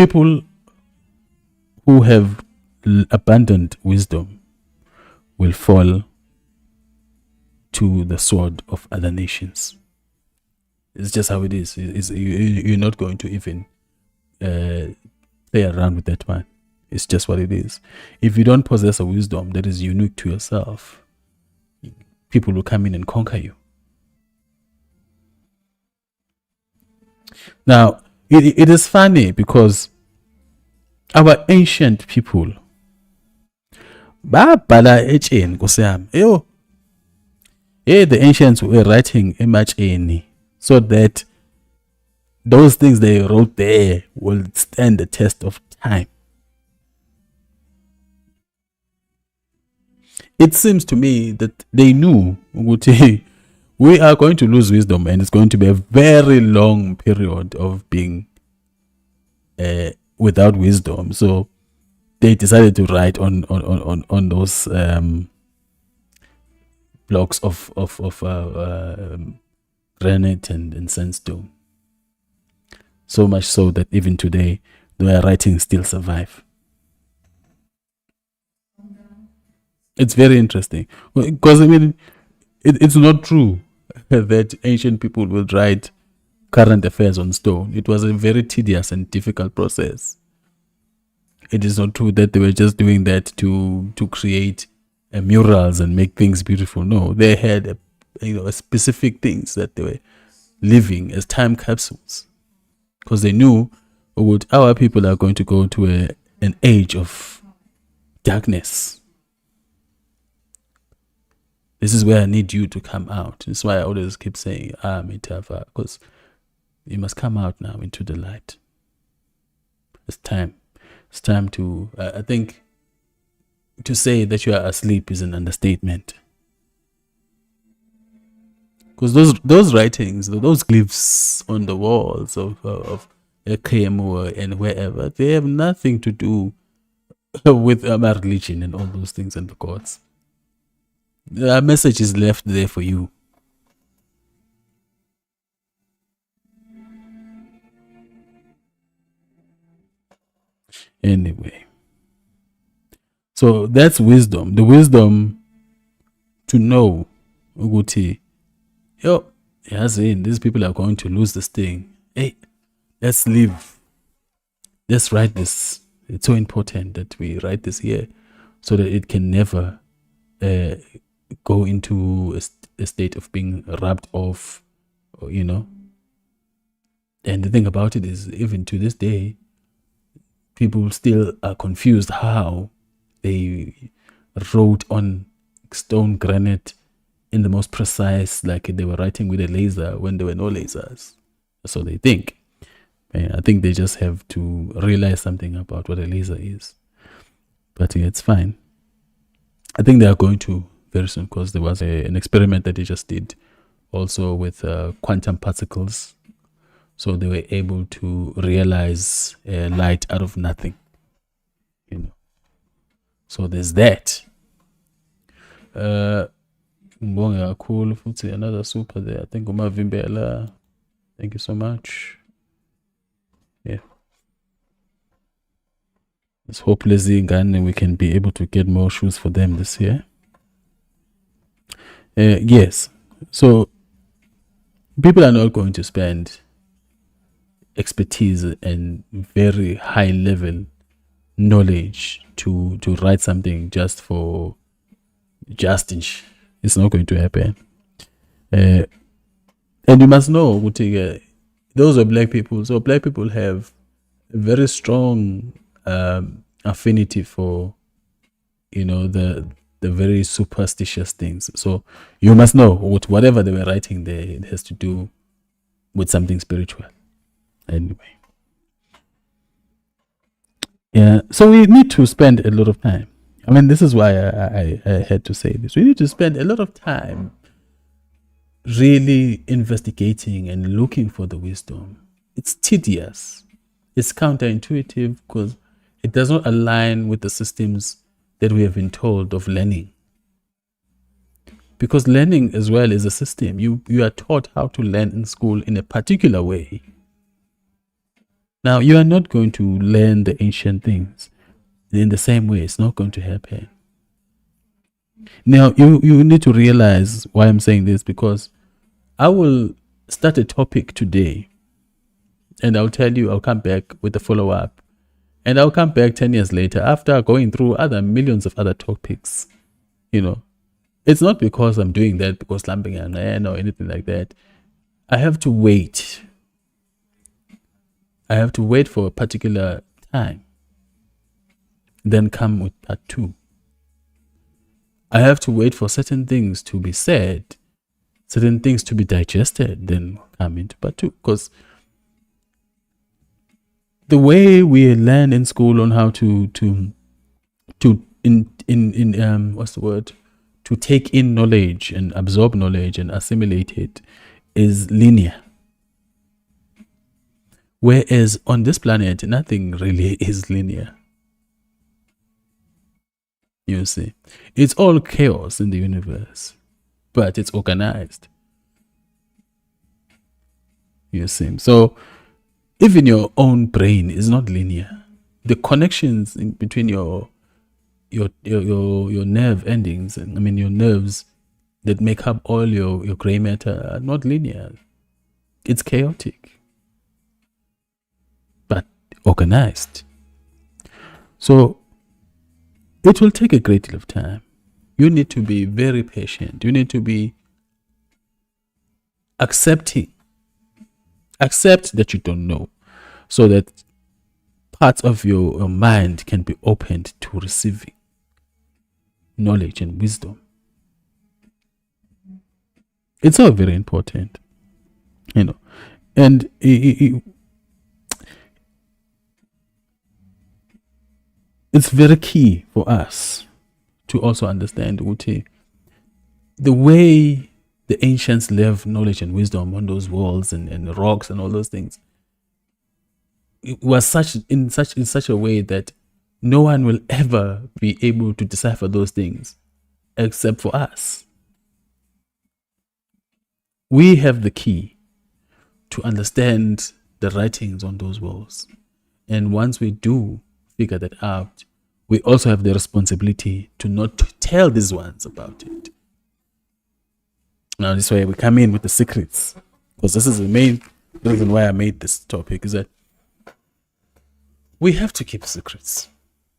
People who have abundant wisdom will fall to the sword of other nations. It's just how it is. You're not going to even play around with that one. It's just what it is. If you don't possess a wisdom that is unique to yourself, people will come in and conquer you. Now, it is funny because our ancient people, the ancients were writing ematsheni so that those things they wrote there will stand the test of time. It seems to me that they knew we are going to lose wisdom and it's going to be a very long period of being without wisdom. So they decided to write on those blocks of granite and sandstone. So much so that even today, their writings still survive. It's very interesting because it's not true that ancient people will write current affairs on stone. It was a very tedious and difficult process. It is not true that they were just doing that to create murals and make things beautiful. No, they had a specific things that they were living as time capsules because they knew our people are going to go to an age of darkness. This is where I need you to come out. That's why I always keep saying, Mitafa, because you must come out now into the light. It's time. It's time to, I think, to say that you are asleep is an understatement. Because those writings, those glyphs on the walls of Ekemo and wherever, they have nothing to do with our religion and all those things and the gods. The message is left there for you. Anyway. So that's wisdom. The wisdom to know, Uguti, these people are going to lose this thing. Hey, let's live. Let's write this. It's so important that we write this here so that it can never go into a state of being rubbed off, And the thing about it is, even to this day, people still are confused how they wrote on stone granite in the most precise, like they were writing with a laser when there were no lasers. So they think. And I think they just have to realize something about what a laser is. But yeah, it's fine. I think they are going to very soon because there was an experiment that they just did also with quantum particles. So they were able to realize light out of nothing. So there's that. Cool. Another super there. I think Vimbela. Thank you so much. Yeah. Let's hope Lizzie and we can be able to get more shoes for them this year. Yes. So people are not going to spend expertise and very high level knowledge to write something just it's not going to happen. And you must know, those are black people. So black people have a very strong affinity for, the very superstitious things. So you must know whatever they were writing there, it has to do with something spiritual. Anyway. Yeah, so we need to spend a lot of time. I mean, this is why I had to say this. We need to spend a lot of time really investigating and looking for the wisdom. It's tedious. It's counterintuitive because it does not align with the systems that we have been told of learning. Because learning as well is a system. You are taught how to learn in school in a particular way. Now, you are not going to learn the ancient things in the same way. It's not going to happen. Now, you need to realize why I'm saying this, because I will start a topic today and I'll tell you, I'll come back with a follow up. And I'll come back 10 years later after going through other millions of other topics. It's not because I'm doing that because lamping an end or anything like that. I have to wait. I have to wait for a particular time. Then come with part 2. I have to wait for certain things to be said, certain things to be digested, then come into part 2. Because the way we learn in school on how to what's the word? To take in knowledge and absorb knowledge and assimilate it is linear. Whereas on this planet, nothing really is linear. You see, it's all chaos in the universe, but it's organized. You see, so even your own brain is not linear. The connections in between your nerve endings, and I mean your nerves that make up all your gray matter, are not linear. It's chaotic, but organized. So it will take a great deal of time. You need to be very patient. You need to be accepting. Accept that you don't know, so that parts of your mind can be opened to receiving knowledge and wisdom. It's all very important, and it's very key for us to also understand the way the ancients left knowledge and wisdom on those walls and rocks and all those things. It was in such a way that no one will ever be able to decipher those things except for us. We have the key to understand the writings on those walls. And once we do figure that out, we also have the responsibility to not tell these ones about it. Now, this way we come in with the secrets, because this is the main reason why I made this topic, is that we have to keep secrets.